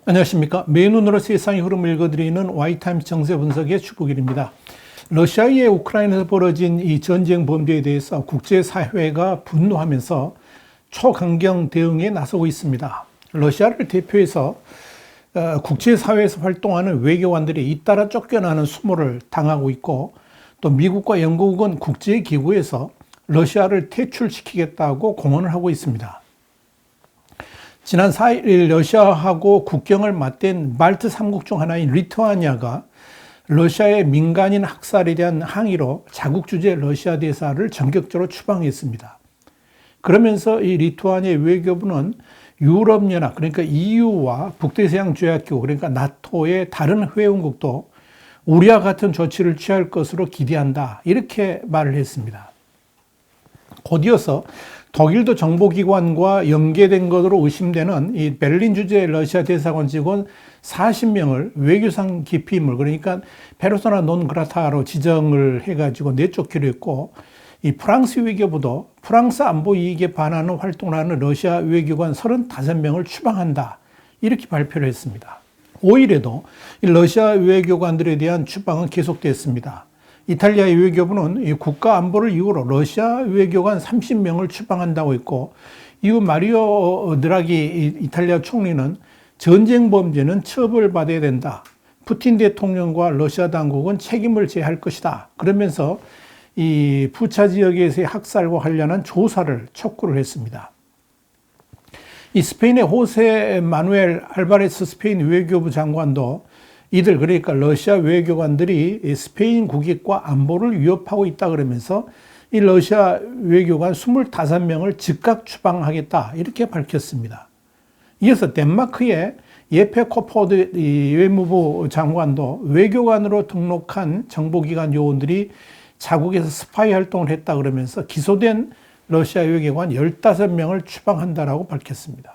안녕하십니까. 맨눈으로 세상의 흐름을 읽어드리는 와이타임스 정세 분석의 주북일입니다. 러시아의 우크라이나에서 벌어진 이 전쟁 범죄에 대해서 국제사회가 분노하면서 초강경 대응에 나서고 있습니다. 러시아를 대표해서 국제사회에서 활동하는 외교관들이 잇따라 쫓겨나는 수모를 당하고 있고, 또 미국과 영국은 국제기구에서 러시아를 퇴출시키겠다고 공언을 하고 있습니다. 지난 4일 러시아하고 국경을 맞댄 발트 3국 중 하나인 리투아니아가 러시아의 민간인 학살에 대한 항의로 자국 주재 러시아 대사를 전격적으로 추방했습니다. 그러면서 이 리투아니아 외교부는 유럽연합, 그러니까 EU와 북대서양조약기구, 그러니까 나토의 다른 회원국도 우리와 같은 조치를 취할 것으로 기대한다, 이렇게 말을 했습니다. 곧이어서 독일도 정보기관과 연계된 것으로 의심되는 이 베를린 주재 러시아 대사관 직원 40명을 외교상 기피인물, 그러니까 페르소나 논 그라타로 지정을 해가지고 내쫓기로 했고, 이 프랑스 외교부도 프랑스 안보 이익에 반하는 활동을 하는 러시아 외교관 35명을 추방한다, 이렇게 발표를 했습니다. 5일에도 이 러시아 외교관들에 대한 추방은 계속됐습니다. 이탈리아의 외교부는 국가 안보를 이유로 러시아 외교관 30명을 추방한다고 했고, 이후 마리오 드라기 이탈리아 총리는 전쟁 범죄는 처벌받아야 된다, 푸틴 대통령과 러시아 당국은 책임을 져야 할 것이다, 그러면서 이 부차 지역에서의 학살과 관련한 조사를 촉구를 했습니다. 이 스페인의 호세 마누엘 알바레스 스페인 외교부 장관도 이들, 그러니까 러시아 외교관들이 스페인 국익과 안보를 위협하고 있다 그러면서 이 러시아 외교관 25명을 즉각 추방하겠다, 이렇게 밝혔습니다. 이어서 덴마크의 예페 코포드 외무부 장관도 외교관으로 등록한 정보기관 요원들이 자국에서 스파이 활동을 했다 그러면서 기소된 러시아 외교관 15명을 추방한다라고 밝혔습니다.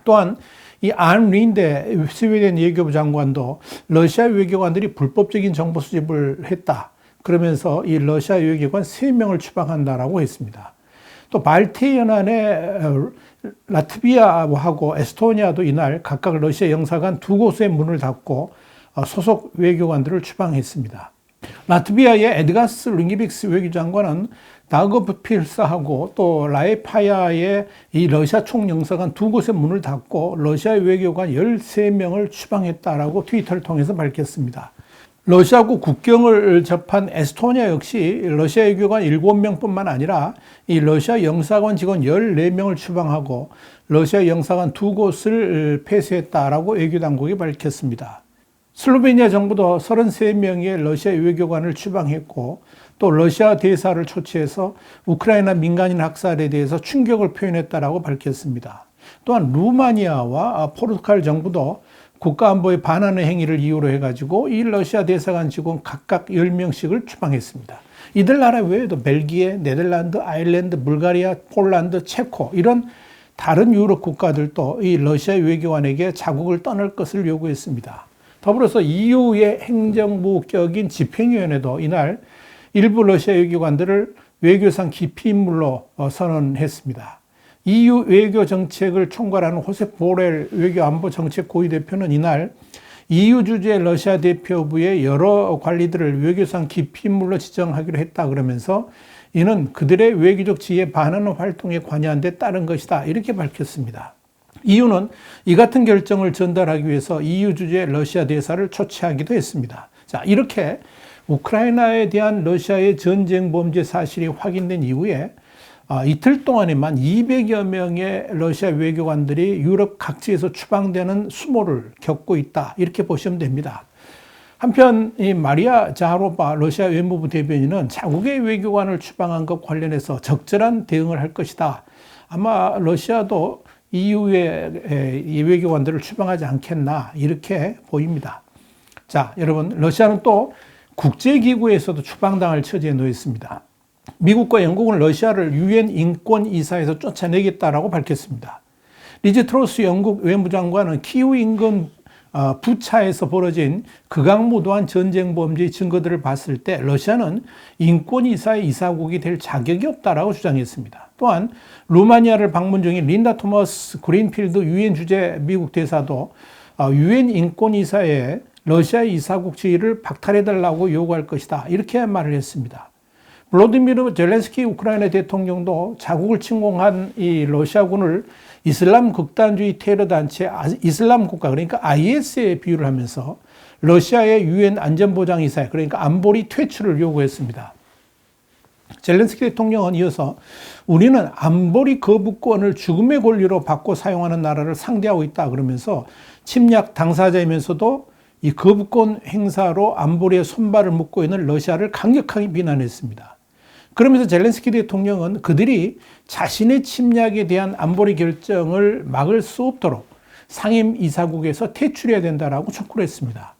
또한 이 안 린데 스웨덴 외교부 장관도 러시아 외교관들이 불법적인 정보 수집을 했다, 그러면서 이 러시아 외교관 3명을 추방한다라고 했습니다. 또 발트 연안의 라트비아하고 에스토니아도 이날 각각 러시아 영사관 2곳의 문을 닫고 소속 외교관들을 추방했습니다. 라트비아의 에드가스 링기빅스 외교장관은 다거브 필사하고 또 라에파야의 이 러시아 총영사관 2곳의 문을 닫고 러시아 외교관 13명을 추방했다라고 트위터를 통해서 밝혔습니다. 러시아하고 국경을 접한 에스토니아 역시 러시아 외교관 7명뿐만 아니라 이 러시아 영사관 직원 14명을 추방하고 러시아 영사관 2곳을 폐쇄했다라고 외교당국이 밝혔습니다. 슬로베니아 정부도 33명의 러시아 외교관을 추방했고, 또 러시아 대사를 초치해서 우크라이나 민간인 학살에 대해서 충격을 표현했다라고 밝혔습니다. 또한 루마니아와 포르투갈 정부도 국가안보에 반하는 행위를 이유로 해가지고 이 러시아 대사관 직원 각각 10명씩을 추방했습니다. 이들 나라 외에도 벨기에, 네덜란드, 아일랜드, 불가리아, 폴란드, 체코, 이런 다른 유럽 국가들도 이 러시아 외교관에게 자국을 떠날 것을 요구했습니다. 더불어서 EU의 행정부격인 집행위원회도 이날 일부 러시아 외교관들을 외교상 기피인물로 선언했습니다. EU 외교 정책을 총괄하는 호셉 보렐 외교안보정책 고위대표는 이날 EU 주재 러시아 대표부의 여러 관리들을 외교상 기피인물로 지정하기로 했다 그러면서 이는 그들의 외교적 지위에 반하는 활동에 관여한 데 따른 것이다, 이렇게 밝혔습니다. EU는 이 같은 결정을 전달하기 위해서 EU 주재 러시아 대사를 초치하기도 했습니다. 자, 이렇게 우크라이나에 대한 러시아의 전쟁 범죄 사실이 확인된 이후에 이틀 동안에만 200여 명의 러시아 외교관들이 유럽 각지에서 추방되는 수모를 겪고 있다, 이렇게 보시면 됩니다. 한편 이 마리아 자하로바 러시아 외무부 대변인은 자국의 외교관을 추방한 것 관련해서 적절한 대응을 할 것이다, 아마 러시아도 EU의 이 외교관들을 추방하지 않겠나, 이렇게 보입니다. 자, 여러분, 러시아는 또 국제기구에서도 추방당할 처지에 놓여 있습니다. 미국과 영국은 러시아를 유엔 인권이사에서 쫓아내겠다라고 밝혔습니다. 리즈 트로스 영국 외무장관은 키우 인근 부차에서 벌어진 극악무도한 전쟁 범죄의 증거들을 봤을 때 러시아는 인권이사의 이사국이 될 자격이 없다라고 주장했습니다. 또한 루마니아를 방문 중인 린다 토머스 그린필드 유엔 주재 미국 대사도 유엔 인권이사에 러시아의 이사국 지위를 박탈해달라고 요구할 것이다, 이렇게 말을 했습니다. 블라디미르 젤렌스키 우크라이나 대통령도 자국을 침공한 이 러시아군을 이슬람 극단주의 테러 단체 이슬람 국가, 그러니까 IS에 비유를 하면서 러시아의 유엔 안전보장이사에, 그러니까 안보리 퇴출을 요구했습니다. 젤렌스키 대통령은 이어서 우리는 안보리 거부권을 죽음의 권리로 바꿔 사용하는 나라를 상대하고 있다 그러면서 침략 당사자이면서도 이 거부권 행사로 안보리의 손발을 묶고 있는 러시아를 강력하게 비난했습니다. 그러면서 젤렌스키 대통령은 그들이 자신의 침략에 대한 안보리 결정을 막을 수 없도록 상임이사국에서 퇴출해야 된다라고 촉구를 했습니다.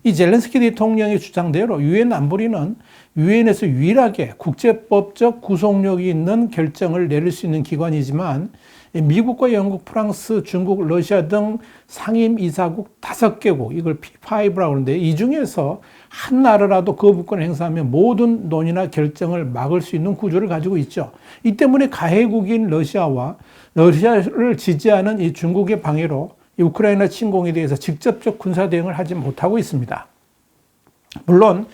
이 젤렌스키 대통령의 주장대로 유엔 안보리는 유엔에서 유일하게 국제법적 구속력이 있는 결정을 내릴 수 있는 기관이지만 미국과 영국, 프랑스, 중국, 러시아 등 상임이사국 5개국, 이걸 P5라고 하는데 이 중에서 한 나라라도 거부권을 행사하면 모든 논의나 결정을 막을 수 있는 구조를 가지고 있죠. 이 때문에 가해국인 러시아와 러시아를 지지하는 이 중국의 방해로 이 우크라이나 침공에 대해서 직접적 군사 대응을 하지 못하고 있습니다. 물론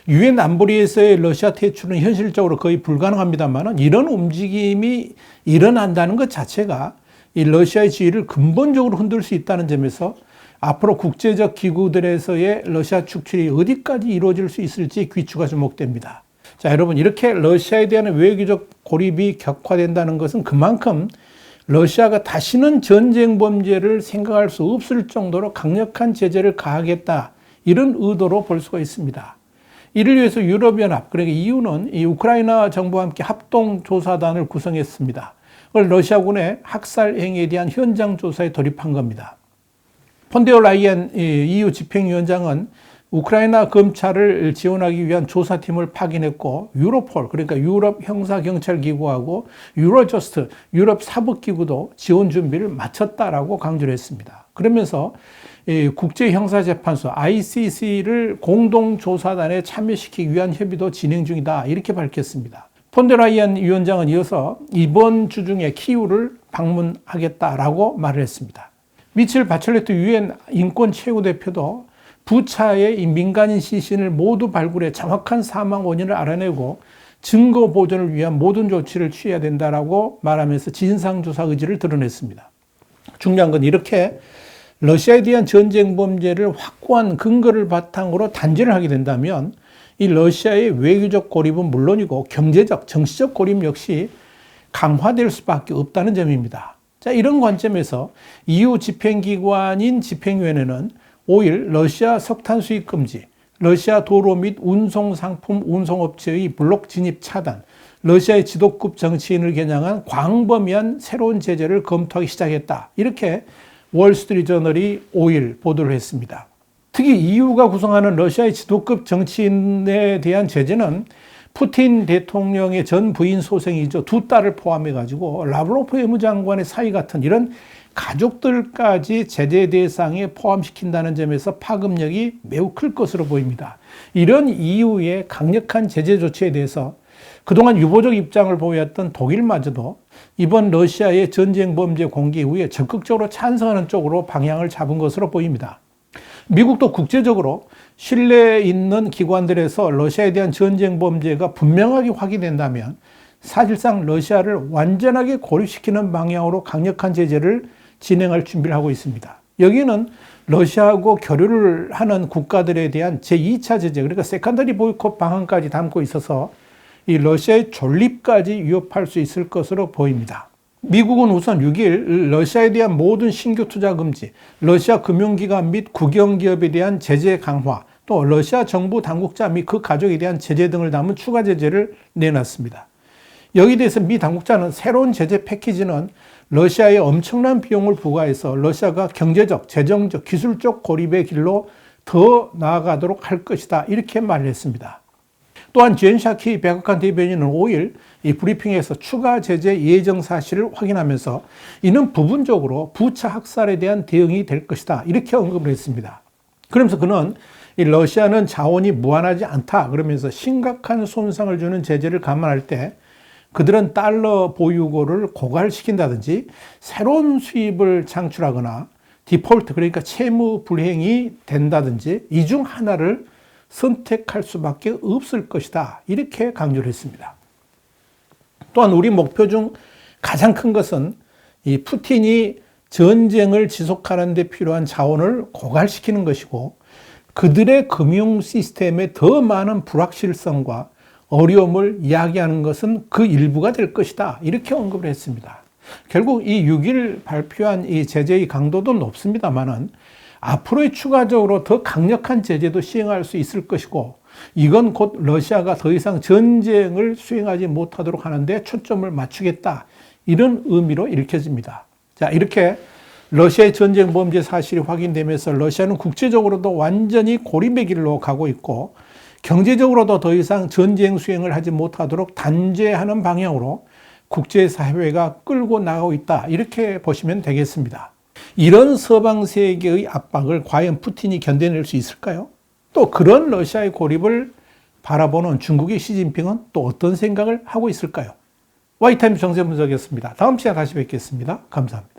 유엔 안보리에서의 러시아 퇴출은 현실적으로 거의 불가능합니다만 이런 움직임이 일어난다는 것 자체가 이 러시아의 지위를 근본적으로 흔들 수 있다는 점에서 앞으로 국제적 기구들에서의 러시아 축출이 어디까지 이루어질 수 있을지 귀추가 주목됩니다. 자, 여러분, 이렇게 러시아에 대한 외교적 고립이 격화된다는 것은 그만큼 러시아가 다시는 전쟁 범죄를 생각할 수 없을 정도로 강력한 제재를 가하겠다, 이런 의도로 볼 수가 있습니다. 이를 위해서 유럽연합, 그러니까 EU는 이 우크라이나 정부와 함께 합동조사단을 구성했습니다. 그걸 러시아군의 학살 행위에 대한 현장 조사에 돌입한 겁니다. 폰데어 라이엔 EU 집행위원장은 우크라이나 검찰을 지원하기 위한 조사팀을 파견했고 유로폴, 그러니까 유럽 형사경찰기구하고 유로저스트, 유럽 사법기구도 지원 준비를 마쳤다라고 강조를 했습니다. 그러면서 국제형사재판소 ICC를 공동조사단에 참여시키기 위한 협의도 진행 중이다, 이렇게 밝혔습니다. 폰데라이엔 위원장은 이어서 이번 주 중에 키우를 방문하겠다라고 말을 했습니다. 미첼 바첼레트 유엔 인권 최고대표도 부차의 민간인 시신을 모두 발굴해 정확한 사망 원인을 알아내고 증거 보존을 위한 모든 조치를 취해야 된다라고 말하면서 진상조사 의지를 드러냈습니다. 중요한 건 이렇게 러시아에 대한 전쟁 범죄를 확고한 근거를 바탕으로 단죄를 하게 된다면 이 러시아의 외교적 고립은 물론이고 경제적, 정치적 고립 역시 강화될 수밖에 없다는 점입니다. 자, 이런 관점에서 EU 집행기관인 집행위원회는 5일 러시아 석탄 수입 금지, 러시아 도로 및 운송 상품 운송업체의 블록 진입 차단, 러시아의 지도급 정치인을 겨냥한 광범위한 새로운 제재를 검토하기 시작했다, 이렇게 월스트리트저널이 5일 보도를 했습니다. 특히 EU가 구성하는 러시아의 지도급 정치인에 대한 제재는 푸틴 대통령의 전 부인 소생이죠. 2딸을 포함해가지고 라브로프 외무장관의 사위 같은 이런 가족들까지 제재 대상에 포함시킨다는 점에서 파급력이 매우 클 것으로 보입니다. 이런 EU의 강력한 제재 조치에 대해서 그동안 유보적 입장을 보였던 독일마저도 이번 러시아의 전쟁 범죄 공개 이후에 적극적으로 찬성하는 쪽으로 방향을 잡은 것으로 보입니다. 미국도 국제적으로 신뢰 있는 기관들에서 러시아에 대한 전쟁 범죄가 분명하게 확인된다면 사실상 러시아를 완전하게 고립시키는 방향으로 강력한 제재를 진행할 준비를 하고 있습니다. 여기는 러시아하고 교류를 하는 국가들에 대한 제2차 제재, 그러니까 세컨더리 보이콧 방안까지 담고 있어서 이 러시아의 존립까지 위협할 수 있을 것으로 보입니다. 미국은 우선 6일 러시아에 대한 모든 신규 투자 금지, 러시아 금융기관 및 국영기업에 대한 제재 강화, 또 러시아 정부 당국자 및 그 가족에 대한 제재 등을 담은 추가 제재를 내놨습니다. 여기에 대해서 미 당국자는 새로운 제재 패키지는 러시아에 엄청난 비용을 부과해서 러시아가 경제적, 재정적, 기술적 고립의 길로 더 나아가도록 할 것이다, 이렇게 말을 했습니다. 또한 젠샤키 백악관 대변인은 5일 이 브리핑에서 추가 제재 예정 사실을 확인하면서 이는 부분적으로 부차 학살에 대한 대응이 될 것이다. 이렇게 언급을 했습니다. 그러면서 그는 이 러시아는 자원이 무한하지 않다. 그러면서 심각한 손상을 주는 제재를 감안할 때 그들은 달러 보유고를 고갈시킨다든지 새로운 수입을 창출하거나 디폴트, 그러니까 채무 불이행이 된다든지 이 중 하나를 선택할 수밖에 없을 것이다. 이렇게 강조를 했습니다. 또한 우리 목표 중 가장 큰 것은 이 푸틴이 전쟁을 지속하는 데 필요한 자원을 고갈시키는 것이고 그들의 금융 시스템에 더 많은 불확실성과 어려움을 이야기하는 것은 그 일부가 될 것이다. 이렇게 언급을 했습니다. 결국 이 6일 발표한 이 제재의 강도도 높습니다만은 앞으로 추가적으로 더 강력한 제재도 시행할 수 있을 것이고 이건 곧 러시아가 더 이상 전쟁을 수행하지 못하도록 하는데 초점을 맞추겠다. 이런 의미로 읽혀집니다. 자, 이렇게 러시아의 전쟁 범죄 사실이 확인되면서 러시아는 국제적으로도 완전히 고립의 길로 가고 있고 경제적으로도 더 이상 전쟁 수행을 하지 못하도록 단죄하는 방향으로 국제사회가 끌고 나가고 있다. 이렇게 보시면 되겠습니다. 이런 서방 세계의 압박을 과연 푸틴이 견뎌낼 수 있을까요? 또 그런 러시아의 고립을 바라보는 중국의 시진핑은 또 어떤 생각을 하고 있을까요? 와이타임스 정세분석이었습니다. 다음 시간에 다시 뵙겠습니다. 감사합니다.